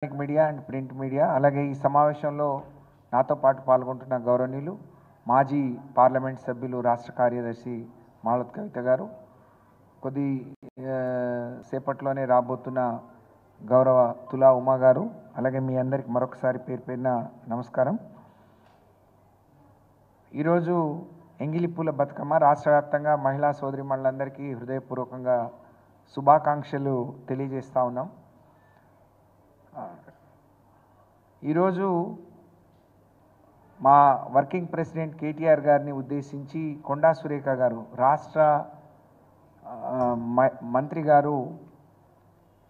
Media and print media అలాగే ఈ సమావేశంలో నాతో పాటు పాల్గొంటున్న గౌరవనీయులు మాజీ పార్లమెంట్ సభ్యులు రాష్ట్ర కార్యదర్శి మాలత్ కవిత గారు, కొద్ది సేపట్లోనే రాబోతున్న గౌరవ తులా ఉమా గారు, అలాగే మీ అందరికి మరొకసారి పేరు పేరున నమస్కారం. ఈరోజు ఎంగిలిపూల బతుకమ్మ రాష్ట్ర వ్యాప్తంగా మహిళా సోదరిమణులందరికీ హృదయపూర్వకంగా శుభాకాంక్షలు తెలియజేస్తూ ఉన్నాం. ఈరోజు మా వర్కింగ్ ప్రెసిడెంట్ కేటీఆర్ గారిని ఉద్దేశించి కొండా సురేఖ గారు, రాష్ట్ర మంత్రి గారు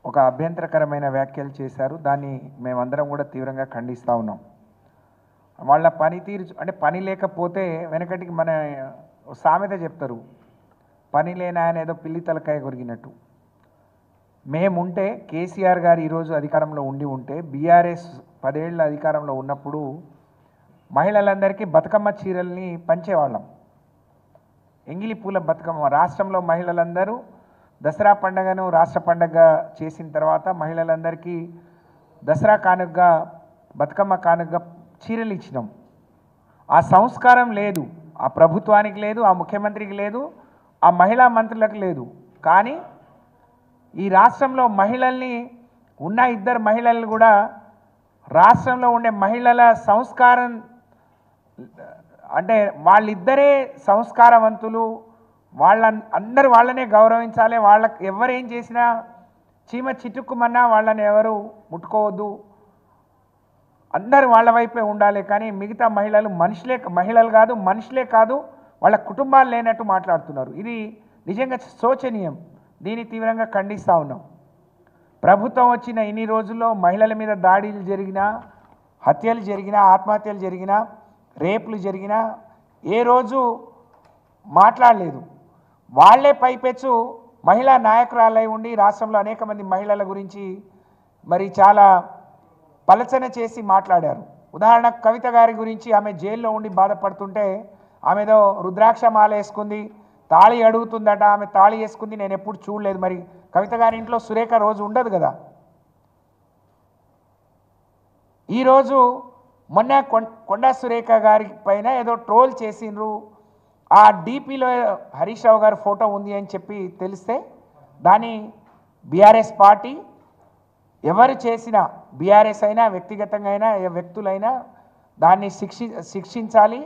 ఒక అభ్యంతరకరమైన వ్యాఖ్యలు చేశారు. దాన్ని మేమందరం కూడా తీవ్రంగా ఖండిస్తూ ఉన్నాం. వాళ్ళ పనితీరు అంటే పని లేకపోతే వెనకటికి మన సామెత చెప్తారు, పని లేని ఆయన ఏదో పిల్లి తలకాయ కొరిగినట్టు. మేముంటే కేసీఆర్ గారు ఈరోజు అధికారంలో ఉంటే బీఆర్ఎస్ 10 ఏళ్ళ అధికారంలో ఉన్నప్పుడు మహిళలందరికీ బతుకమ్మ చీరల్ని పంచేవాళ్ళం. ఎంగిలి పూల బతుకమ్మ రాష్ట్రంలో మహిళలందరూ దసరా పండుగను రాష్ట్ర పండుగ చేసిన తర్వాత మహిళలందరికీ దసరా కానుకగా బతుకమ్మ కానుకగా చీరలు ఇచ్చినాం. ఆ సంస్కారం లేదు, ఆ ప్రభుత్వానికి లేదు, ఆ ముఖ్యమంత్రికి లేదు, ఆ మహిళా మంత్రులకు లేదు. కానీ ఈ రాష్ట్రంలో మహిళల్ని ఉన్న 2 మహిళలు కూడా రాష్ట్రంలో ఉండే మహిళల సంస్కారం అంటే వాళ్ళిద్దరే సంస్కారవంతులు, అందరూ వాళ్ళనే గౌరవించాలి. వాళ్ళకి ఎవరేం చేసినా చీమ చిటుక్కుమన్నా వాళ్ళని ఎవరు ముట్టుకోవద్దు, అందరూ వాళ్ళ వైపే ఉండాలి. కానీ మిగతా మహిళలు మహిళలు కాదు, మనుషులే కాదు, వాళ్ళ కుటుంబాలు లేనట్టు మాట్లాడుతున్నారు. ఇది నిజంగా శోచనీయం. దీన్ని తీవ్రంగా ఖండిస్తూ ఉన్నాం. ప్రభుత్వం వచ్చిన ఇన్ని రోజుల్లో మహిళల మీద దాడులు జరిగినా, హత్యలు జరిగినా, ఆత్మహత్యలు జరిగినా, రేపులు జరిగినా ఏ రోజు మాట్లాడలేదు. వాళ్లే పైపెచ్చు మహిళా నాయకురాలై ఉండి రాష్ట్రంలో అనేక మంది మహిళల గురించి మరి చాలా పలచన చేసి మాట్లాడారు. ఉదాహరణకు కవిత గారి గురించి, ఆమె జైల్లో ఉండి బాధపడుతుంటే ఆమెదో రుద్రాక్ష మాల వేసుకుంది, తాళి అడుగుతుందట. ఆమె తాళి వేసుకుంది నేను ఎప్పుడు చూడలేదు. మరి కవిత గారి ఇంట్లో సురేఖ రోజు ఉండదు కదా. ఈరోజు మొన్న కొండా సురేఖ గారి పైన ఏదో ట్రోల్ చేసిండ్రు. ఆ డీపీలో హరీష్ రావు గారి ఫోటో ఉంది అని చెప్పి తెలిస్తే దాన్ని బీఆర్ఎస్ పార్టీ ఎవరు చేసినా, బీఆర్ఎస్ అయినా వ్యక్తిగతంగా అయినా వ్యక్తులైనా దాన్ని శిక్షించాలి.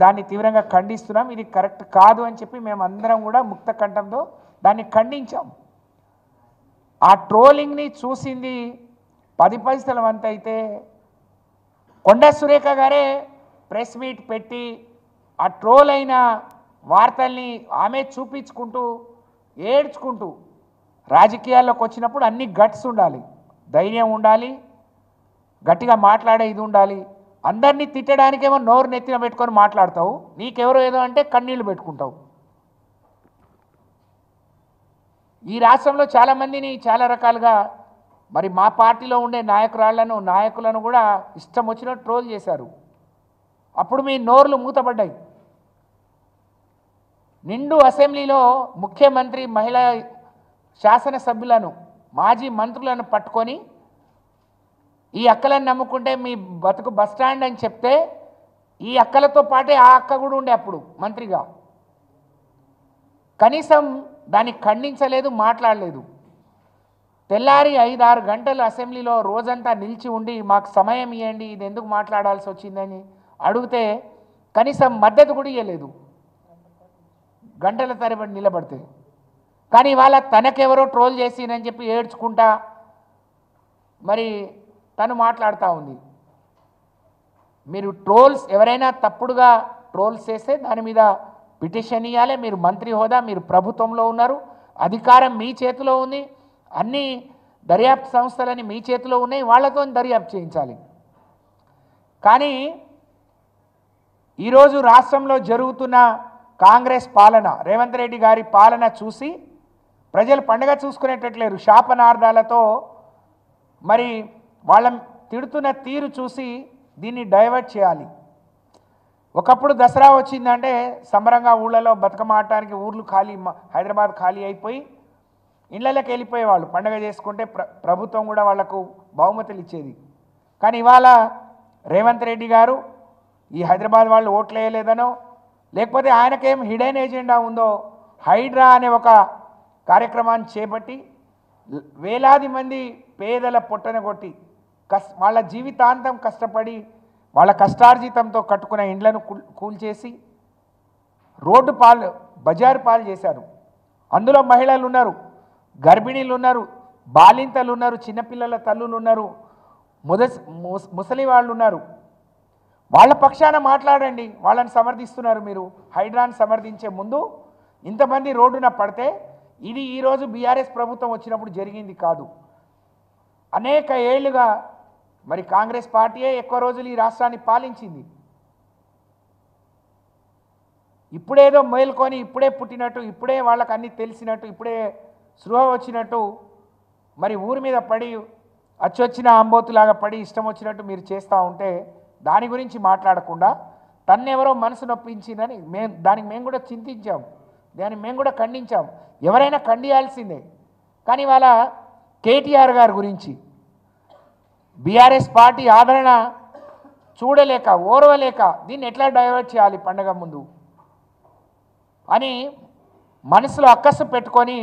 దాన్ని తీవ్రంగా ఖండిస్తున్నాం. ఇది కరెక్ట్ కాదు అని చెప్పి మేము అందరం కూడా ముక్త కంఠంతో దాన్ని ఖండించాం. ఆ ట్రోలింగ్ని చూసింది 10 పైసల వంత అయితే కొండా సురేఖ గారే ప్రెస్ మీట్ పెట్టి ఆ ట్రోల్ అయిన వార్తల్ని ఆమె చూపించుకుంటూ ఏడ్చుకుంటూ, రాజకీయాల్లోకి వచ్చినప్పుడు అన్ని గట్స్ ఉండాలి, ధైర్యం ఉండాలి, గట్టిగా మాట్లాడే ఇది ఉండాలి. అందరినీ తిట్టడానికేమో నోరు నెత్తిన పెట్టుకొని మాట్లాడతావు, నీకెవరో ఏదో అంటే కన్నీళ్లు పెట్టుకుంటావు. ఈ రాష్ట్రంలో చాలామందిని చాలా రకాలుగా మరి మా పార్టీలో ఉండే నాయకులను కూడా ఇష్టం వచ్చినట్టు ట్రోల్ చేశారు. అప్పుడు మీ నోర్లు మూతపడ్డాయి. నిండు అసెంబ్లీలో ముఖ్యమంత్రి, మహిళా శాసనసభ్యులను, మాజీ మంత్రులను పట్టుకొని ఈ అక్కలను నమ్ముకుంటే మీ బతుకు బస్టాండ్ అని చెప్తే ఈ అక్కలతో పాటే ఆ అక్క కూడా ఉండే అప్పుడు మంత్రిగా. కనీసం దాన్ని ఖండించలేదు, మాట్లాడలేదు. తెల్లారి 5-6 గంటలు అసెంబ్లీలో రోజంతా నిలిచి ఉండి మాకు సమయం ఇవ్వండి, ఇది ఎందుకు మాట్లాడాల్సి వచ్చిందని అడిగితే కనీసం మద్దతు కూడా ఇవ్వలేదు, గంటల తరబడి నిలబడితే. కానీ వాళ్ళ తనకెవరో ట్రోల్ చేసినని చెప్పి ఏడ్చుకుంటా మరి తను మాట్లాడుతూ ఉంది. మీరు ట్రోల్స్ ఎవరైనా తప్పుడుగా ట్రోల్స్ చేస్తే దాని మీద పిటిషన్ ఇవ్వాలి. మీరు మంత్రి హోదా, మీరు ప్రభుత్వంలో ఉన్నారు, అధికారం మీ చేతిలో ఉంది, అన్ని దర్యాప్తు సంస్థలని మీ చేతిలో ఉన్నాయి, వాళ్ళతో దర్యాప్తు చేయించాలి. కానీ ఈరోజు రాష్ట్రంలో జరుగుతున్న కాంగ్రెస్ పాలన, రేవంత్ రెడ్డి గారి పాలన చూసి ప్రజలు పండుగ చూసుకునేటట్లేరు. శాపనార్థాలతో మరి వాళ్ళ తిడుతున్న తీరు చూసి దీన్ని డైవర్ట్ చేయాలి. ఒకప్పుడు దసరా వచ్చిందంటే సంబరంగా ఊళ్ళలో బతుకమ్మ ఆడటానికి ఊర్లు ఖాళీ, హైదరాబాద్ ఖాళీ అయిపోయి ఇళ్ళకి వెళ్ళిపోయేవాళ్ళు పండగ చేసుకుంటే ప్రభుత్వం కూడా వాళ్ళకు బహుమతులు ఇచ్చేది. కానీ ఇవాళ రేవంత్ రెడ్డి గారు ఈ హైదరాబాద్ వాళ్ళు ఓట్లు వేయలేదనో లేకపోతే ఆయనకేం హిడెన్ ఎజెండా ఉందో హైడ్రా అనే ఒక కార్యక్రమాన్ని చేపట్టి వేలాది మంది పేదల పొట్టన కొట్టి వాళ్ళ జీవితాంతం కష్టపడి వాళ్ళ కష్టార్జితంతో కట్టుకున్న ఇండ్లను కూల్చేసి రోడ్డు పాలు బజారు పాలు చేశారు. అందులో మహిళలు ఉన్నారు, గర్భిణీలు ఉన్నారు, బాలింతలు ఉన్నారు, చిన్నపిల్లల తల్లులు ఉన్నారు, ముసలి వాళ్ళు ఉన్నారు. వాళ్ళ పక్షాన మాట్లాడండి. వాళ్ళని సమర్థిస్తున్నారు మీరు. హైడ్రాని సమర్థించే ముందు ఇంతమంది రోడ్డున పడితే ఇది ఈరోజు బీఆర్ఎస్ ప్రభుత్వం వచ్చినప్పుడు జరిగింది కాదు. అనేక ఏళ్లుగా మరి కాంగ్రెస్ పార్టీయే ఎక్కువ రోజులు ఈ రాష్ట్రాన్ని పాలించింది. ఇప్పుడేదో మేల్కొని ఇప్పుడే పుట్టినట్టు, ఇప్పుడే వాళ్ళకి అన్నీ తెలిసినట్టు, ఇప్పుడే స్పృహ వచ్చినట్టు మరి ఊరి మీద పడి అచ్చొచ్చిన అంబోతులాగా పడి ఇష్టం వచ్చినట్టు మీరు చేస్తూ ఉంటే దాని గురించి మాట్లాడకుండా తన్నెవరో మనసు నొప్పించిందని దానికి మేము కూడా చింతించాం, దాన్ని మేము కూడా ఖండించాం. ఎవరైనా ఖండియాల్సిందే. కానీ వాళ్ళ కేటీఆర్ గారి గురించి బీఆర్ఎస్ పార్టీ ఆదరణ చూడలేక ఓర్వలేక దీన్ని ఎట్లా డైవర్ట్ చేయాలి పండగ ముందు అని మనసులో అక్కసు పెట్టుకొని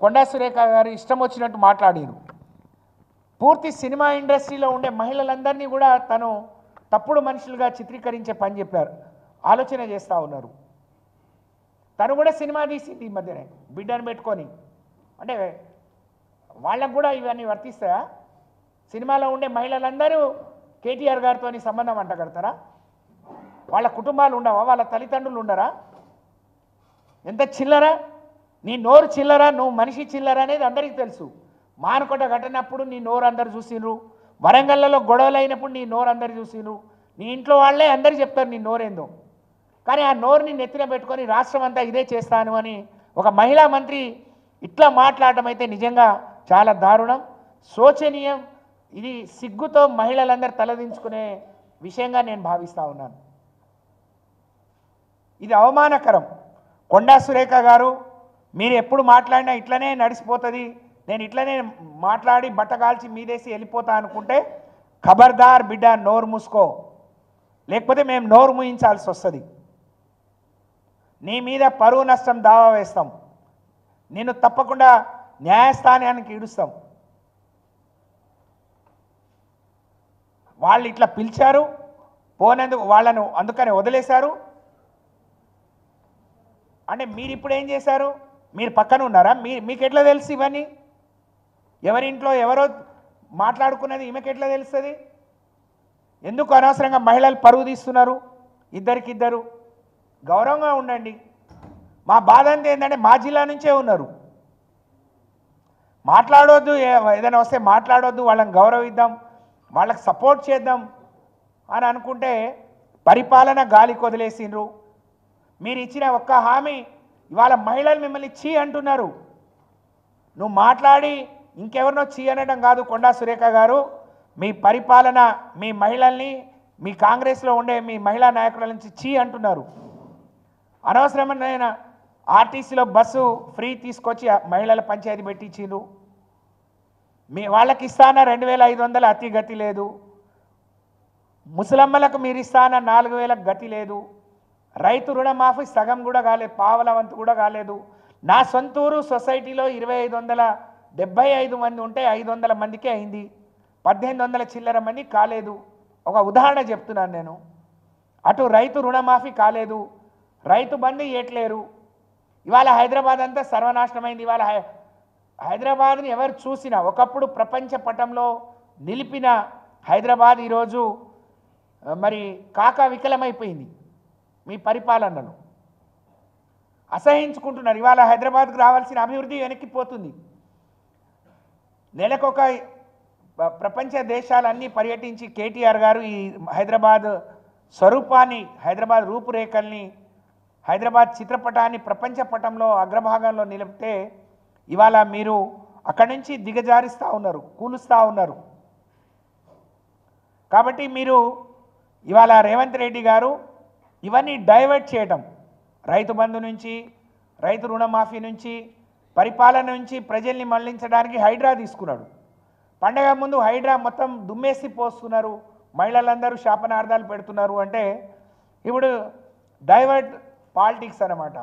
కొండా సురేఖ గారు ఇష్టం వచ్చినట్టు మాట్లాడారు. పూర్తి సినిమా ఇండస్ట్రీలో ఉండే మహిళలందరినీ కూడా తను తప్పుడు మనుషులుగా చిత్రీకరించే పని చెప్పారు, ఆలోచన చేస్తూ ఉన్నారు. తను కూడా సినిమా తీసింది ఈ మధ్యనే బిడ్డను పెట్టుకొని. అంటే వాళ్ళకు కూడా ఇవన్నీ వర్తిస్తాయా? సినిమాలో ఉండే మహిళలందరూ కేటీఆర్ గారితో సంబంధం అంటగడతారా? వాళ్ళ కుటుంబాలు ఉండవా? వాళ్ళ తల్లిదండ్రులు ఉండరా? ఎంత చిల్లరా! నీ నోరు చిల్లరా, నువ్వు మనిషి చిల్లరా అనేది అందరికీ తెలుసు. మానకొండ ఘటనప్పుడు నీ నోరు అందరు చూసిండ్రు, వరంగల్లో గొడవలు అయినప్పుడు నీ నోరు అందరు చూసిండ్రు, నీ ఇంట్లో వాళ్ళే అందరు చెప్తారు నీ నోరేందో. కానీ ఆ నోరుని నెత్తిన పెట్టుకొని రాష్ట్రం అంతా ఇదే చేస్తాను అని ఒక మహిళా మంత్రి ఇట్లా మాట్లాడటం అయితే నిజంగా చాలా దారుణం, శోచనీయం. ఇది సిగ్గుతో మహిళలందరూ తలదించుకునే విషయంగా నేను భావిస్తూ ఉన్నాను. ఇది అవమానకరం. కొండా సురేఖ గారు, మీరు ఎప్పుడు మాట్లాడినా ఇట్లనే నడిచిపోతుంది, నేను ఇట్లనే మాట్లాడి బట్టగాల్చి మీదేసి వెళ్ళిపోతా అనుకుంటే ఖబర్దార్ బిడ్డ, నోరు మూసుకో, లేకపోతే మేము నోరు మూయించాల్సి వస్తుంది. నీ మీద పరువు నష్టం దావా వేస్తాం, నిన్ను తప్పకుండా న్యాయస్థానానికి ఈడుస్తాం. వాళ్ళు ఇట్లా పిలిచారు, పోనందుకు వాళ్ళను అందుకని వదిలేశారు. అంటే మీరు ఇప్పుడు ఏం చేశారు? మీరు పక్కన ఉన్నారా? మీకు ఎట్లా తెలుసు ఇవన్నీ? ఎవరింట్లో ఎవరో మాట్లాడుకున్నది ఈమెకి ఎట్లా తెలుస్తుంది? ఎందుకు అనవసరంగా మహిళలు పరువు తీస్తున్నారు? ఇద్దరికిద్దరు గౌరవంగా ఉండండి. మా బాధ అంతా ఏంటంటే మా జిల్లా నుంచే ఉన్నారు, మాట్లాడొద్దు, ఏదైనా వస్తే మాట్లాడొద్దు, వాళ్ళని గౌరవిద్దాం, వాళ్ళకి సపోర్ట్ చేద్దాం అని అనుకుంటే పరిపాలన గాలికి వదిలేసిండ్రు. మీరు ఇచ్చిన ఒక్క హామీ ఇవాళ మహిళలు మిమ్మల్ని చీ అంటున్నారు. నువ్వు మాట్లాడి ఇంకెవరినో చీ అనడం కాదు కొండా సురేఖ గారు, మీ పరిపాలన మీ మహిళల్ని, మీ కాంగ్రెస్లో ఉండే మీ మహిళా నాయకుల నుంచి చీ అంటున్నారు. అనవసరమైన ఆర్టీసీలో బస్సు ఫ్రీ తీసుకొచ్చి మహిళల పంచాయతీ పెట్టించిండ్రు. వాళ్ళకి ఇస్తాన 2500 అతి గతి లేదు, ముసలమ్మలకు మీరు ఇస్తాన 4000 గతి లేదు, రైతు రుణమాఫీ సగం కూడా కాలేదు, పావల వంతు కూడా కాలేదు. నా సొంతూరు సొసైటీలో 2575 మంది ఉంటే 500 మందికే అయింది, 1800 చిల్లర మంది కాలేదు. ఒక ఉదాహరణ చెప్తున్నాను నేను. అటు రైతు రుణమాఫీ కాలేదు, రైతు బంధు ఇవ్వట్లేరు. ఇవాళ హైదరాబాద్ అంతా సర్వనాశనమైంది. ఇవాళ హైదరాబాద్ని ఎవరు చూసినా ఒకప్పుడు ప్రపంచ పటంలో నిలిపిన హైదరాబాద్ ఈరోజు మరి కాకా వికలమైపోయింది. మీ పరిపాలనను అసహించుకుంటున్నారు. ఇవాళ హైదరాబాద్కు రావాల్సిన అభివృద్ధి వెనక్కిపోతుంది. నెలకొక ప్రపంచ దేశాలన్నీ పర్యటించి కేటీఆర్ గారు ఈ హైదరాబాద్ స్వరూపాన్ని, హైదరాబాద్ రూపురేఖల్ని, హైదరాబాద్ చిత్రపటాన్ని ప్రపంచ పటంలో అగ్రభాగంలో నిలిపితే ఇవాళ మీరు అక్కడి నుంచి దిగజారిస్తూ ఉన్నారు, కూలుస్తూ ఉన్నారు. కాబట్టి మీరు ఇవాళ రేవంత్ రెడ్డి గారు ఇవన్నీ డైవర్ట్ చేయడం, రైతు బంధు నుంచి, రైతు రుణమాఫీ నుంచి, పరిపాలన నుంచి ప్రజల్ని మళ్లించడానికి హైడ్రా తీసుకున్నాడు. పండగ ముందు హైడ్రా మొత్తం దుమ్మేసి పోస్తున్నారు, మహిళలందరూ శాపనార్థాలు పెడుతున్నారు అంటే ఇప్పుడు డైవర్ట్ పాలిటిక్స్ అన్నమాట.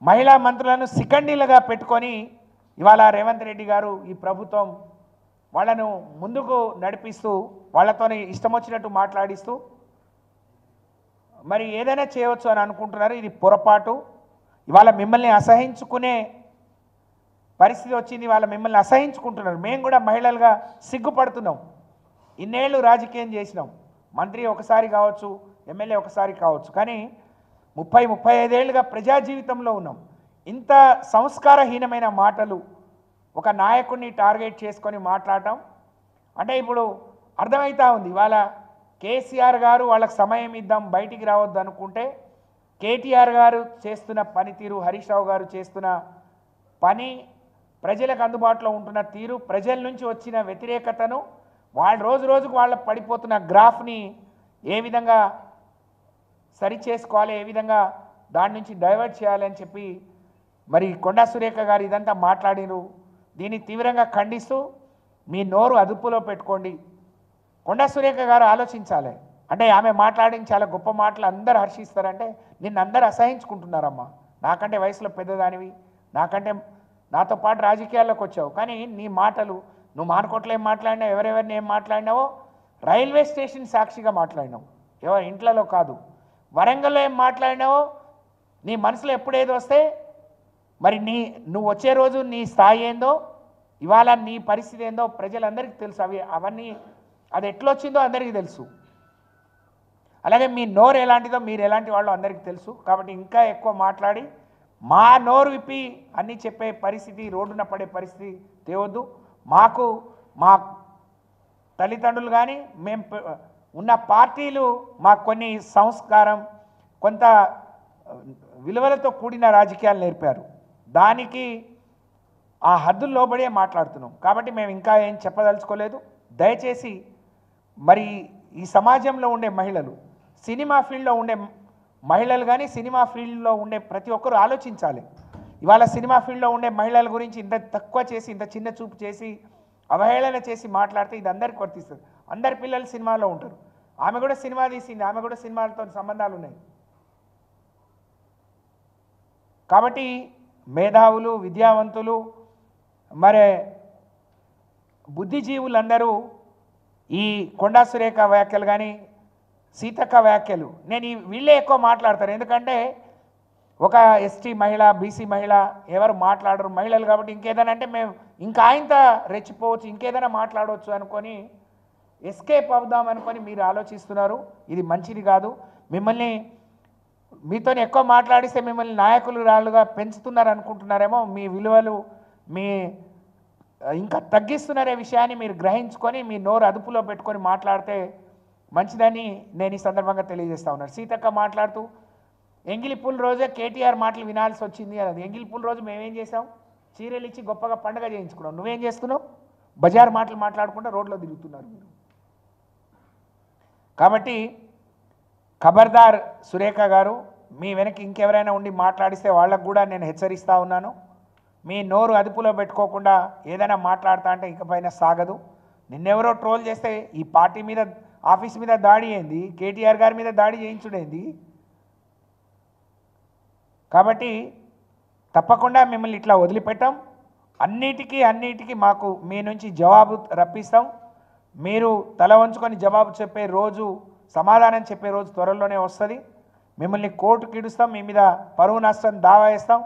మహిళా మంత్రులను సికండీలుగా పెట్టుకొని ఇవాళ రేవంత్ రెడ్డి గారు ఈ ప్రభుత్వం వాళ్ళను ముందుకు నడిపిస్తూ వాళ్ళతో ఇష్టం వచ్చినట్టు మాట్లాడిస్తూ మరి ఏదైనా చేయవచ్చు అని అనుకుంటున్నారు. ఇది పొరపాటు. ఇవాళ మిమ్మల్ని అసహించుకునే పరిస్థితి వచ్చింది. వాళ్ళ మిమ్మల్ని అసహించుకుంటున్నారు. మేము కూడా మహిళలుగా సిగ్గుపడుతున్నాం. ఇన్నేళ్ళు రాజకీయం చేసినాం, మంత్రి ఒకసారి కావచ్చు, ఎమ్మెల్యే ఒకసారి కావచ్చు, కానీ 30-35 ఏళ్ళుగా ప్రజా జీవితంలో ఉన్నాం. ఇంత సంస్కారహీనమైన మాటలు ఒక నాయకుడిని టార్గెట్ చేసుకొని మాట్లాడటం అంటే ఇప్పుడు అర్థమవుతా ఉంది. ఇవాళ కేసీఆర్ గారు వాళ్ళకి సమయం ఇద్దాం బయటికి రావద్దు అనుకుంటే కేటీఆర్ గారు చేస్తున్న పనితీరు, హరీష్ రావు గారు చేస్తున్న పని, ప్రజలకు అందుబాటులో ఉంటున్న తీరు, ప్రజల నుంచి వచ్చిన వ్యతిరేకతను, వాళ్ళు రోజు రోజుకు వాళ్ళ పడిపోతున్న గ్రాఫ్ని ఏ విధంగా సరి చేసుకోవాలి, ఏ విధంగా దాని నుంచి డైవర్ట్ చేయాలని చెప్పి మరి కొండా సురేఖ గారు ఇదంతా మాట్లాడినారు. దీన్ని తీవ్రంగా ఖండిస్తూ మీ నోరు అదుపులో పెట్టుకోండి. కొండా సురేఖ గారు ఆలోచించాలి. అంటే ఆమె మాట్లాడిన చాలా గొప్ప మాటలు అందరూ హర్షిస్తారంటే నిన్ను అందరూ అసహించుకుంటున్నారమ్మా. నాకంటే వయసులో పెద్దదానివి, నాతో పాటు రాజకీయాల్లోకి వచ్చావు, కానీ నీ మాటలు నువ్వు మానుకోట్లో ఏం మాట్లాడినావు, ఎవరెవరిని ఏం మాట్లాడినావో రైల్వే స్టేషన్ సాక్షిగా మాట్లాడినావు, ఎవరి ఇంట్లలో కాదు. వరంగల్లో ఏం మాట్లాడినావో నీ మనసులో ఎప్పుడేదో వస్తే మరి నువ్వు వచ్చే రోజు నీ స్థాయి ఏందో, ఇవాళ నీ పరిస్థితి ఏందో ప్రజలందరికీ తెలుసు. అవన్నీ అది ఎట్లొచ్చిందో అందరికీ తెలుసు. అలాగే మీ నోరు ఎలాంటిదో మీరు ఎలాంటి వాళ్ళో అందరికీ తెలుసు. కాబట్టి ఇంకా ఎక్కువ మాట్లాడి మా నోరు విప్పి అన్నీ చెప్పే పరిస్థితి, రోడ్డున పడే పరిస్థితి తేవద్దు. మా తల్లిదండ్రులు కానీ మేము ఉన్న పార్టీలు మాకు కొన్ని సంస్కారం, కొంత విలువలతో కూడిన రాజకీయాలు నేర్పారు. దానికి ఆ హద్దులు లోబడే మాట్లాడుతున్నాం. కాబట్టి మేము ఇంకా ఏం చెప్పదలుచుకోలేదు. దయచేసి మరి ఈ సమాజంలో ఉండే మహిళలు, సినిమా ఫీల్డ్లో ఉండే మహిళలు కానీ సినిమా ఫీల్డ్లో ఉండే ప్రతి ఒక్కరూ ఆలోచించాలి. ఇవాళ సినిమా ఫీల్డ్లో ఉండే మహిళల గురించి ఇంత తక్కువ చేసి, ఇంత చిన్న చూపు చేసి, అవహేళన చేసి మాట్లాడితే ఇది అందరికి వర్తిస్తుంది. అందరి పిల్లలు సినిమాలో ఉంటారు. ఆమె కూడా సినిమా తీసింది, ఆమె కూడా సినిమాలతో సంబంధాలు ఉన్నాయి. కాబట్టి మేధావులు, విద్యావంతులు, మరి బుద్ధిజీవులందరూ ఈ కొండా సురేఖ వ్యాఖ్యలు కానీ సీతక్క వ్యాఖ్యలు వీళ్ళే ఎక్కువ మాట్లాడతారు. ఎందుకంటే ఒక ఎస్టీ మహిళ, బీసీ మహిళ ఎవరు మాట్లాడరు, మహిళలు కాబట్టి ఇంకేదైనా అంటే మేము ఇంకా ఆయనత రెచ్చిపోవచ్చు, ఇంకేదైనా మాట్లాడవచ్చు అనుకొని ఎస్కేప్ అవుదాం అనుకొని మీరు ఆలోచిస్తున్నారు. ఇది మంచిది కాదు. మీతో ఎక్కువ మాట్లాడిస్తే మిమ్మల్ని నాయకులు రాళ్ళుగా పెంచుతున్నారు అనుకుంటున్నారేమో. మీ విలువలు ఇంకా తగ్గిస్తున్నారే విషయాన్ని మీరు గ్రహించుకొని మీ నోరు అదుపులో పెట్టుకొని మాట్లాడితే మంచిదని నేను ఈ సందర్భంగా తెలియజేస్తా ఉన్నాను. సీతక్క మాట్లాడుతూ ఎంగిలిపూల రోజే కేటీఆర్ మాటలు వినాల్సి వచ్చింది అది. ఎంగిలిపూల రోజు మేమేం చేసాం, చీరలు ఇచ్చి గొప్పగా పండుగ చేయించుకున్నాం. నువ్వేం చేస్తున్నావు, బజార్ మాటలు మాట్లాడుకుంటూ రోడ్లో తిరుగుతున్నారు మీరు. కాబట్టి ఖబర్దార్ సురేఖ గారు, మీ వెనక్కి ఇంకెవరైనా ఉండి మాట్లాడిస్తే వాళ్ళకు కూడా నేను హెచ్చరిస్తూ ఉన్నాను. మీ నోరు అదుపులో పెట్టుకోకుండా ఏదైనా మాట్లాడతా అంటే ఇకపైన సాగదు. నిన్నెవరో ట్రోల్ చేస్తే ఈ పార్టీ మీద, ఆఫీస్ మీద దాడి అయింది, కేటీఆర్ గారి మీద దాడి చేయించుడైంది. కాబట్టి తప్పకుండా మిమ్మల్ని ఇట్లా వదిలిపెట్టాం. అన్నిటికీ మాకు మీ నుంచి జవాబు రప్పిస్తాం. మీరు తల వంచుకొని జవాబు చెప్పే రోజు, సమాధానం చెప్పే రోజు త్వరలోనే వస్తుంది. మిమ్మల్ని కోర్టుకి ఇడుస్తాం, మీ మీద పరువు నష్టం దావా వేస్తాం,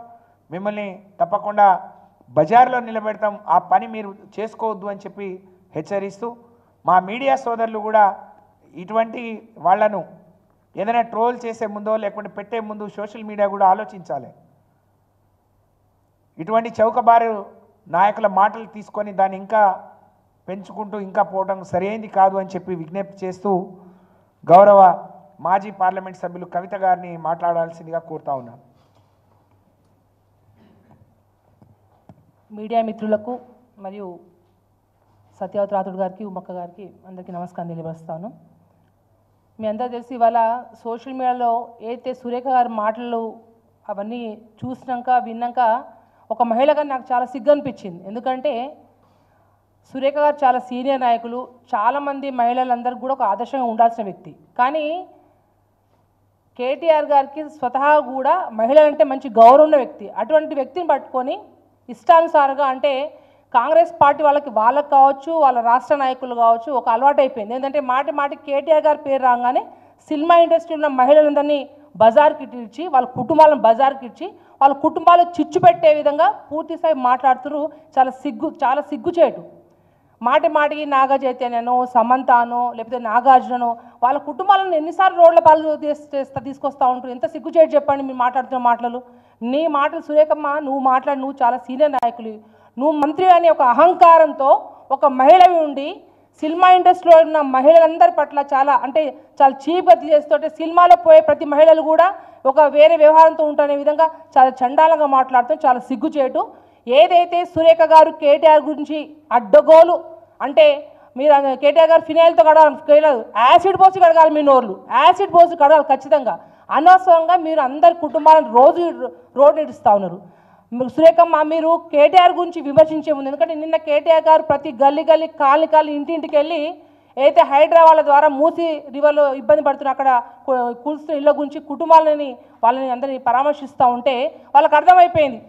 మిమ్మల్ని తప్పకుండా బజార్లో నిలబెడతాం. ఆ పని మీరు చేసుకోవద్దు అని చెప్పి హెచ్చరిస్తూ, మా మీడియా సోదరులు కూడా ఇటువంటి వాళ్లను ఏదైనా ట్రోల్ చేసే ముందో లేకుంటే పెట్టే ముందు సోషల్ మీడియా కూడా ఆలోచించాలి. ఇటువంటి చౌకబారు నాయకుల మాటలు తీసుకొని దాన్ని ఇంకా పెంచుకుంటూ ఇంకా పోవడం సరైనది కాదు అని చెప్పి విజ్ఞప్తి చేస్తూ గౌరవ మాజీ పార్లమెంట్ సభ్యులు కవిత గారిని మాట్లాడాల్సిందిగా కోరుతా ఉన్నాను. మీడియా మిత్రులకు మరియు సత్యవతి రాథోడ్ గారికి, ఉమ్మక్క గారికి అందరికీ నమస్కారం తెలియపరుస్తాను. మీ అందరూ తెలిసి ఇవాళ సోషల్ మీడియాలో ఏదైతే సురేఖ గారి మాటలు అవన్నీ చూసినాక విన్నాక ఒక మహిళగా నాకు చాలా సిగ్గు అనిపించింది. ఎందుకంటే సురేఖ గారు చాలా సీనియర్ నాయకులు, చాలామంది మహిళలందరూ కూడా ఒక ఆదర్శంగా ఉండాల్సిన వ్యక్తి. కానీ కేటీఆర్ గారికి స్వతహా కూడా మహిళలంటే మంచి గౌరవం ఉన్న వ్యక్తి. అటువంటి వ్యక్తిని పట్టుకొని ఇష్టానుసారంగా అంటే కాంగ్రెస్ పార్టీ వాళ్ళకి కావచ్చు, వాళ్ళ రాష్ట్ర నాయకులు కావచ్చు, ఒక అలవాటు అయిపోయింది. ఏంటంటే మాటి కేటీఆర్ గారి పేరు రాగానే సినిమా ఇండస్ట్రీ ఉన్న మహిళలందరినీ బజార్కి ఇచ్చి, వాళ్ళ కుటుంబాలను బజార్కి ఇచ్చి, వాళ్ళ కుటుంబాలు చిచ్చు పెట్టే విధంగా పూర్తిస్థాయి మాట్లాడుతున్నారు. చాలా సిగ్గుచేటు. మాటికి నాగ చైతన్యనో, సమంతానో, లేకపోతే నాగార్జుననో వాళ్ళ కుటుంబాలను ఎన్నిసార్లు రోడ్ల పాలు తీసుకొస్తూ ఉంటారు. ఎంత సిగ్గుచేటు చెప్పండి మీరు మాట్లాడుతున్న మాటలు. నీ మాటలు సురేఖమ్మ, నువ్వు చాలా సీనియర్ నాయకులు, నువ్వు మంత్రి అనే ఒక అహంకారంతో ఒక మహిళవి ఉండి సినిమా ఇండస్ట్రీలో ఉన్న మహిళలందరి పట్ల చాలా చీప్గా చేస్తుంటే సినిమాలో పోయే ప్రతి మహిళలు కూడా ఒక వేరే వ్యవహారంతో ఉంటునే విధంగా చాలా చండాలంగా మాట్లాడుతూ చాలా సిగ్గుచేటు. ఏదైతే సురేఖ గారు కేటీఆర్ గురించి అడ్డగోలు అంటే మీరు కేటీఆర్ గారు ఫినాయిల్తో కడగాలి, యాసిడ్ పోసి కడగాలి, మీ నోర్లు యాసిడ్ పోసి కడగాలి ఖచ్చితంగా. అనవసరంగా మీరు అందరి కుటుంబాలను రోడ్డు ఇడుస్తూ ఉన్నారు. సురేఖమ్మ, మీరు కేటీఆర్ గురించి విమర్శించే ముందు, ఎందుకంటే నిన్న కేటీఆర్ గారు ప్రతి గల్లీ కాలి ఇంటింటికి వెళ్ళి అయితే హైదరాబాద్ ద్వారా మూసి రివర్లో ఇబ్బంది పడుతున్న అక్కడ కూల్స్తున్న ఇళ్ళ గురించి వాళ్ళని అందరినీ పరామర్శిస్తూ ఉంటే వాళ్ళకి అర్థమైపోయింది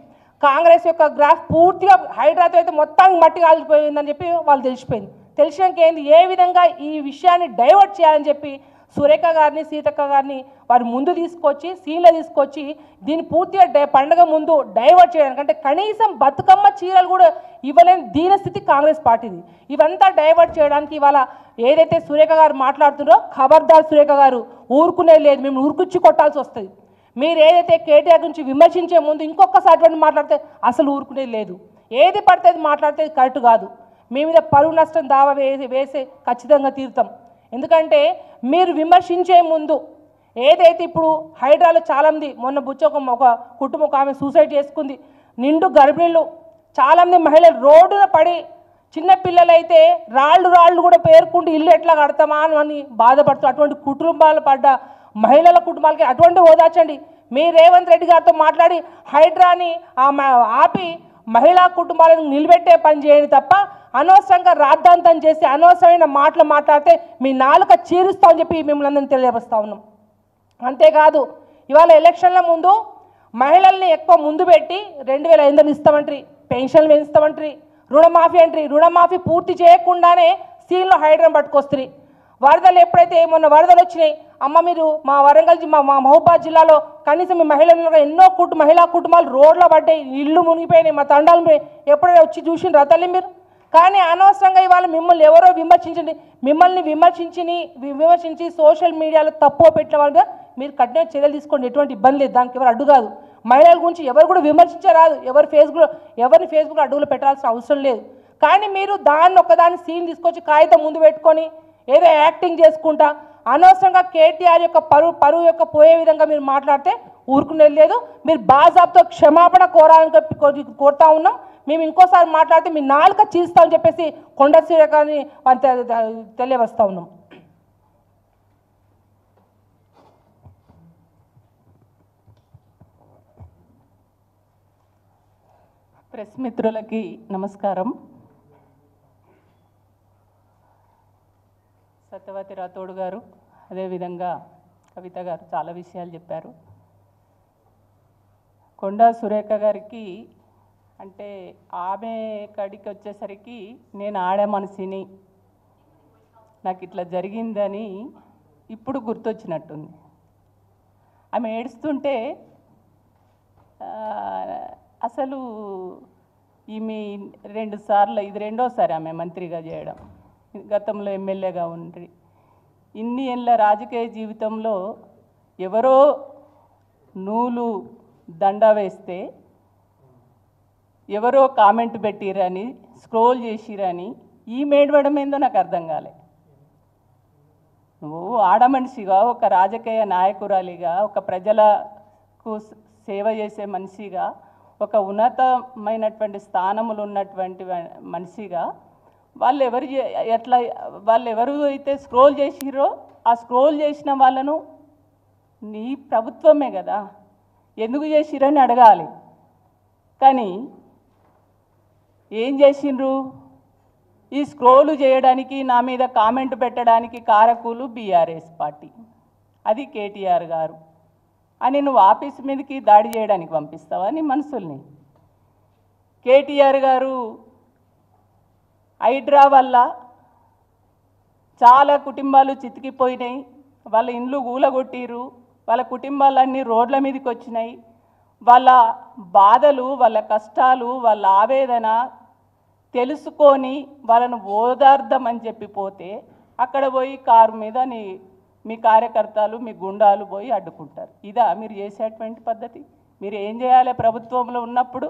కాంగ్రెస్ యొక్క గ్రాఫ్ పూర్తిగా హైదరాబాద్ అయితే మొత్తానికి మట్టి కాలిపోయిందని చెప్పి వాళ్ళు తెలిసిపోయింది. తెలిసినాక ఏంది, ఏ విధంగా ఈ విషయాన్ని డైవర్ట్ చేయాలని చెప్పి సురేఖ గారిని, సీతక్క గారిని వారి ముందు తీసుకొచ్చి సీన్లో తీసుకొచ్చి దీన్ని పూర్తిగా పండగ ముందు డైవర్ట్ చేయడానికి, అంటే కనీసం బతుకమ్మ చీరలు కూడా ఇవ్వలేని దీనస్థితి కాంగ్రెస్ పార్టీది. ఇవంతా డైవర్ట్ చేయడానికి ఇవాళ ఏదైతే సురేఖ గారు మాట్లాడుతున్నారో, ఖబర్దార్ సురేఖ గారు, ఊరుకునేది లేదు, మేము ఊరుకుచ్చి కొట్టాల్సి వస్తుంది. మీరు ఏదైతే కేటీఆర్ గురించి విమర్శించే ముందు ఇంకొకసారి మాట్లాడితే అసలు ఊరుకునేది లేదు. ఏది పడితే అది మాట్లాడితే కరెక్ట్ కాదు. మీ మీద పరువు నష్టం దావా వేసే ఖచ్చితంగా తీరుతాం. ఎందుకంటే మీరు విమర్శించే ముందు ఏదైతే ఇప్పుడు హైదరాబాద్లో చాలామంది, మొన్న ఒక కుటుంబం ఒక ఆమె సూసైడ్ చేసుకుంది, నిండు గర్భిణీలు, చాలామంది మహిళలు రోడ్డున పడి, చిన్నపిల్లలైతే రాళ్ళు కూడా పేర్కొంటూ ఇల్లు ఎట్లా కడతామా అని బాధపడుతూ అటువంటి కుటుంబాలు పడ్డ మహిళల కుటుంబాలకి అటువంటి ఓదార్చండి. మీ రేవంత్ రెడ్డి గారితో మాట్లాడి హైడ్రాని ఆపి మహిళా కుటుంబాలను నిలబెట్టే పని చేయండి తప్ప అనవసరంగా రాద్ధాంతం చేసి అనవసరమైన మాటలు మాట్లాడితే మీ నాలుక చీరుస్తామని చెప్పి మిమ్మల్ని అందరినీ తెలియపరుస్తా ఉన్నాం. అంతేకాదు, ఇవాళ ఎలక్షన్ల ముందు మహిళల్ని ఎక్కువ ముందు పెట్టి 2500 ఇస్తామంటారు, పెన్షన్లు పెంచుతామంటారు, రుణమాఫీ అంటారు. రుణమాఫీ పూర్తి చేయకుండానే సీన్లో హైడ్రాని పట్టుకొస్తారు. వరదలు ఎప్పుడైతే మొన్న వరదలు వచ్చినాయి, అమ్మ మీరు మా వరంగల్ మా మహబూబాద్ జిల్లాలో కనీసం మీ మహిళలు ఎన్నో మహిళా కుటుంబాలు రోడ్లో పడ్డాయి, ఇల్లు మునిగిపోయినాయి, మా తండాలు ఎప్పుడైనా వచ్చి చూసిండ్రా తల్లి మీరు? కానీ అనవసరంగా ఇవాళ మిమ్మల్ని ఎవరో మిమ్మల్ని విమర్శించి సోషల్ మీడియాలో తప్పు పెట్టిన వాళ్ళగా మీరు కఠిన చర్యలు తీసుకోండి, ఎటువంటి ఇబ్బంది లేదు, దానికి ఎవరు అడ్డు కాదు. మహిళల గురించి ఎవరు కూడా విమర్శించరాదు, ఎవరిని ఫేస్బుక్లో అడ్డుగులు పెట్టాల్సిన అవసరం లేదు. కానీ మీరు ఒకదాన్ని సీన్ తీసుకొచ్చి కాగితం ముందు పెట్టుకొని ఏదో యాక్టింగ్ చేసుకుంటా అనవసరంగా కేటీఆర్ యొక్క పరువు యొక్క పోయే విధంగా మీరు మాట్లాడితే ఊరుకునేది లేదు. మీరు బాజాబ్తో క్షమాపణ కోరాలని కోరుతా ఉన్నాం. మేము ఇంకోసారి మాట్లాడితే మీ నాలుక చీస్తామని చెప్పేసి కొండ సురేఖని తెలియవస్తా ఉన్నాం. ప్రెస్ మిత్రులకి నమస్కారం. సత్యవతి రాథోడ్ గారు, అదేవిధంగా కవిత గారు చాలా విషయాలు చెప్పారు. కొండా సురేఖ గారికి అంటే ఆమె కడికి వచ్చేసరికి నేను ఆడే మనిషిని, నాకు ఇట్లా జరిగిందని ఇప్పుడు గుర్తొచ్చినట్టుంది. ఆమె ఏడుస్తుంటే అసలు ఈమె 2 సార్లు, ఇది రెండోసారి ఆమె మంత్రిగా చేయడం, గతంలో ఎమ్మెల్యేగా ఉండి ఇన్ని ఏళ్ళ రాజకీయ జీవితంలో ఎవరో నూలు దండ వేస్తే ఎవరో కామెంట్ పెట్టిరని స్క్రోల్ చేసిరని ఈ మేడవడం ఏందో నాకు అర్థం కాలే. నువ్వు ఆడమనిషిగా, ఒక రాజకీయ నాయకురాలిగా, ఒక ప్రజలకు సేవ చేసే మనిషిగా, ఒక ఉన్నతమైనటువంటి స్థానములు ఉన్నటువంటి మనిషిగా వాళ్ళు ఎవరు అయితే స్క్రోల్ చేసిరో ఆ స్క్రోల్ చేసిన వాళ్ళను నీ ప్రభుత్వమే కదా ఎందుకు చేసిరని అడగాలి. కానీ ఏం చేసిండ్రు? ఈ స్క్రోలు చేయడానికి నా మీద కామెంట్ పెట్టడానికి కారకులు బీఆర్ఎస్ పార్టీ, అది కేటీఆర్ గారు అని నువ్వు ఆఫీస్ మీదకి దాడి చేయడానికి పంపిస్తావా నీ మనుషుల్ని? కేటీఆర్ గారు హైడ్రా వల్ల చాలా కుటుంబాలు చితికిపోయినాయి, వాళ్ళ ఇండ్లు గూలగొట్టిరు, వాళ్ళ కుటుంబాలన్నీ రోడ్ల మీదకి వచ్చినాయి. వాళ్ళ బాధలు, వాళ్ళ కష్టాలు, వాళ్ళ ఆవేదన తెలుసుకొని వాళ్ళను ఓదార్దామని చెప్పి పోతే అక్కడ పోయి కారు మీద మీ కార్యకర్తలు, మీ గుండాలు పోయి అడ్డుకుంటారు. ఇదా మీరు చేసేటువంటి పద్ధతి? మీరు ఏం చేయాలి? ప్రభుత్వంలో ఉన్నప్పుడు,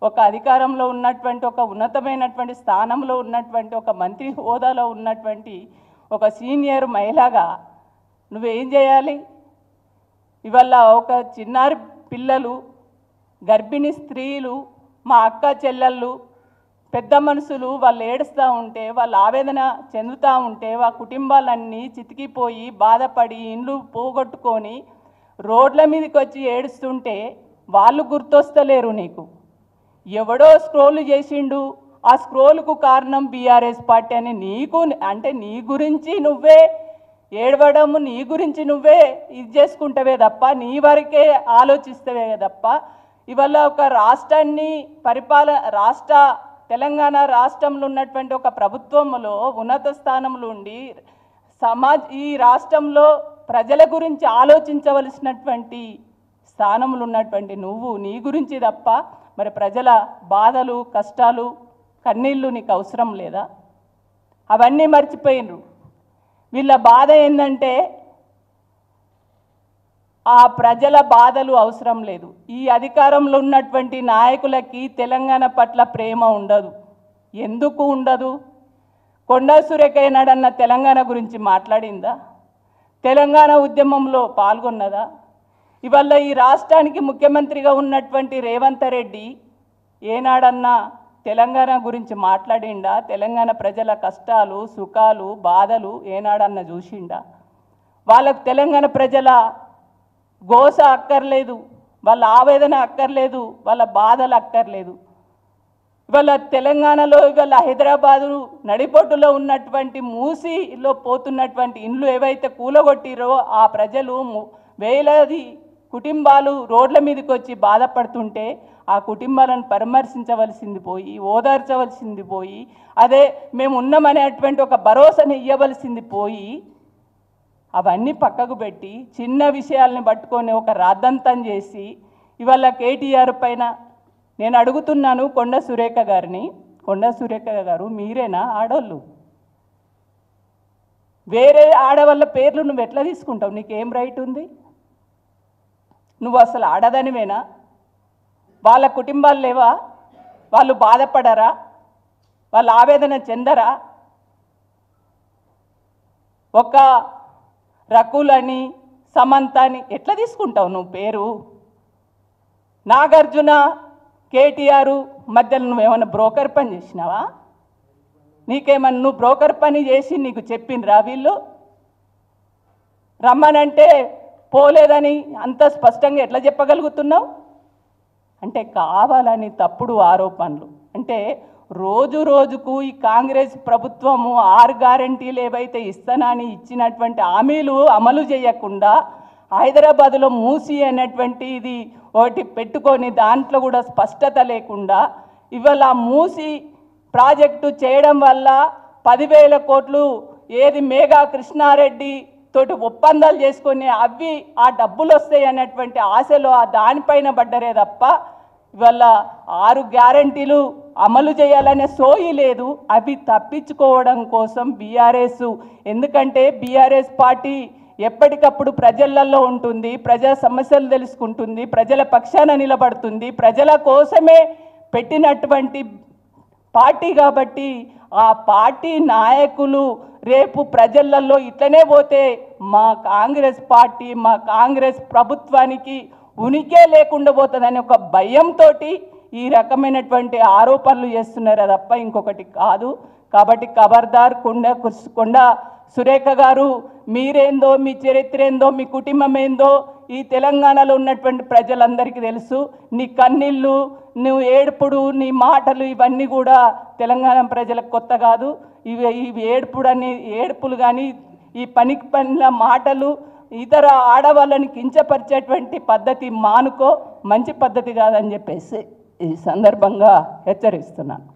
ఒక అధికారంలో ఉన్నటువంటి, ఒక ఉన్నతమైనటువంటి స్థానంలో ఉన్నటువంటి, ఒక మంత్రి హోదాలో ఉన్నటువంటి ఒక సీనియర్ మహిళగా నువ్వేం చేయాలి? ఇవాళ ఒక చిన్నారి పిల్లలు, గర్భిణీ స్త్రీలు, మా అక్క చెల్లెళ్ళు, పెద్ద మనుషులు వాళ్ళు ఏడుస్తూ ఉంటే, వాళ్ళు ఆవేదన చెందుతూ ఉంటే, వాళ్ళ కుటుంబాలన్నీ చితికిపోయి బాధపడి ఇండ్లు పోగొట్టుకొని రోడ్ల మీదకి వచ్చి ఏడుస్తుంటే వాళ్ళు గుర్తొస్తలేరు నీకు. ఎవడో స్క్రోల్ చేసిండు, ఆ స్క్రోల్కు కారణం బీఆర్ఎస్ పార్టీ అని నీకు, అంటే నీ గురించి నువ్వే ఏడవడము, నీ గురించి నువ్వే ఇది చేసుకుంటావే తప్ప, నీ వరకే ఆలోచిస్తావే తప్ప, ఇవాళ ఒక రాష్ట్రాన్ని తెలంగాణ రాష్ట్రంలో ఉన్నటువంటి ఒక ప్రభుత్వంలో ఉన్నత స్థానంలో ఉండి ఈ రాష్ట్రంలో ప్రజల గురించి ఆలోచించవలసినటువంటి స్థానంలో ఉన్నటువంటి నువ్వు నీ గురించి తప్ప మరి ప్రజల బాధలు, కష్టాలు, కన్నీళ్ళు నీకు అవసరం లేదా? అవన్నీ మర్చిపోయినరు. వీళ్ళ బాధ ఏంటంటే ఆ ప్రజల బాధలు అవసరం లేదు. ఈ అధికారంలో ఉన్నటువంటి నాయకులకి తెలంగాణ పట్ల ప్రేమ ఉండదు. ఎందుకు ఉండదు? కొండా సురేఖ ఏనాడన్న తెలంగాణ గురించి మాట్లాడిందా? తెలంగాణ ఉద్యమంలో పాల్గొన్నదా? ఇవాళ ఈ రాష్ట్రానికి ముఖ్యమంత్రిగా ఉన్నటువంటి రేవంత్ రెడ్డి ఏనాడన్నా తెలంగాణ గురించి మాట్లాడిండా? తెలంగాణ ప్రజల కష్టాలు, సుఖాలు, బాధలు ఏనాడన్నా చూసిండా? వాళ్ళకు తెలంగాణ ప్రజల గోస అక్కర్లేదు, వాళ్ళ ఆవేదన అక్కర్లేదు, వాళ్ళ బాధలు అక్కర్లేదు. ఇవాళ తెలంగాణలో, ఇవాళ హైదరాబాదు నడిబొడ్డులో ఉన్నటువంటి మూసీలో పోతున్నటువంటి ఇండ్లు ఏవైతే కూలగొట్టిరో ఆ ప్రజలు వేలాది కుటుంబాలు రోడ్ల మీదకి వచ్చి బాధపడుతుంటే ఆ కుటుంబాలను పరామర్శించవలసింది పోయి, ఓదార్చవలసింది పోయి, అదే మేము ఉన్నామనేటువంటి ఒక భరోసాని ఇవ్వవలసింది పోయి, అవన్నీ పక్కకు పెట్టి చిన్న విషయాల్ని పట్టుకొని ఒక రాద్దంతం చేసి ఇవాళ కేటీఆర్ పైన నేను అడుగుతున్నాను కొండా సురేఖ గారిని, కొండా సురేఖ గారు మీరేనా ఆడోళ్ళు? వేరే ఆడవాళ్ళ పేర్లు నువ్వు ఎట్లా తీసుకుంటావు? నీకేం రైట్ ఉంది? నువ్వు అసలు ఆడదానివేనా? వాళ్ళ కుటుంబాలు లేవా? వాళ్ళు బాధపడరా? వాళ్ళ ఆవేదన చెందరా? ఒక రకులని, సమంతని ఎట్లా తీసుకుంటావు నువ్వు పేరు? నాగార్జున, కేటీఆర్ మధ్యలో నువ్వేమన్నా బ్రోకర్ పని చేసినావా? నీకేమన్నా నువ్వు బ్రోకర్ పని చేసి నీకు చెప్పిండ్రా వీళ్ళు? రమ్మనంటే పోలేదని అంత స్పష్టంగా ఎట్లా చెప్పగలుగుతున్నావు? అంటే కావాలని తప్పుడు ఆరోపణలు. అంటే రోజు రోజుకు ఈ కాంగ్రెస్ ప్రభుత్వము 6 గ్యారెంటీలు ఏవైతే ఇస్తానని ఇచ్చినటువంటి హామీలు అమలు చేయకుండా హైదరాబాదులో మూసి అనేటువంటి ఇది ఒకటి పెట్టుకొని దాంట్లో కూడా స్పష్టత లేకుండా ఇవాళ మూసి ప్రాజెక్టు చేయడం వల్ల 10,000 కోట్లు ఏది మేఘా కృష్ణారెడ్డి తోటి ఒప్పందాలు చేసుకొని అవి ఆ డబ్బులు వస్తాయి అనేటువంటి ఆశలో దానిపైన పడ్డరే తప్ప ఇవాళ 6 గ్యారెంటీలు అమలు చేయాలనే సోయి లేదు. అవి తప్పించుకోవడం కోసం బీఆర్ఎస్, ఎందుకంటే బీఆర్ఎస్ పార్టీ ఎప్పటికప్పుడు ప్రజలలో ఉంటుంది, ప్రజల సమస్యలు తెలుసుకుంటుంది, ప్రజల పక్షాన నిలబడుతుంది, ప్రజల కోసమే పెట్టినటువంటి పార్టీ కాబట్టి ఆ పార్టీ నాయకులు రేపు ప్రజలలో ఇట్లనే పోతే మా కాంగ్రెస్ పార్టీ, మా కాంగ్రెస్ ప్రభుత్వానికి ఉనికే లేకుండా పోతుందని ఒక భయంతో ఈ రకమైనటువంటి ఆరోపణలు చేస్తున్నారు తప్ప ఇంకొకటి కాదు. కాబట్టి ఖబర్దార్ కొండా సురేఖ గారు, మీరేందో, మీ చరిత్ర ఏందో, మీ కుటుంబం ఏందో ఈ తెలంగాణలో ఉన్నటువంటి ప్రజలందరికీ తెలుసు. నీ కన్నీళ్ళు, నువ్వు ఏడుపుడు నీ మాటలు ఇవన్నీ కూడా తెలంగాణ ప్రజలకు కొత్త కాదు. ఇవి ఏడుపులు కానీ ఈ పనికి పనిల మాటలు ఇతర ఆడవాళ్ళని కించపరిచేటువంటి పద్ధతి మానుకో, మంచి పద్ధతి కాదని చెప్పేసి ఈ సందర్భంగా హెచ్చరిస్తున్నాను.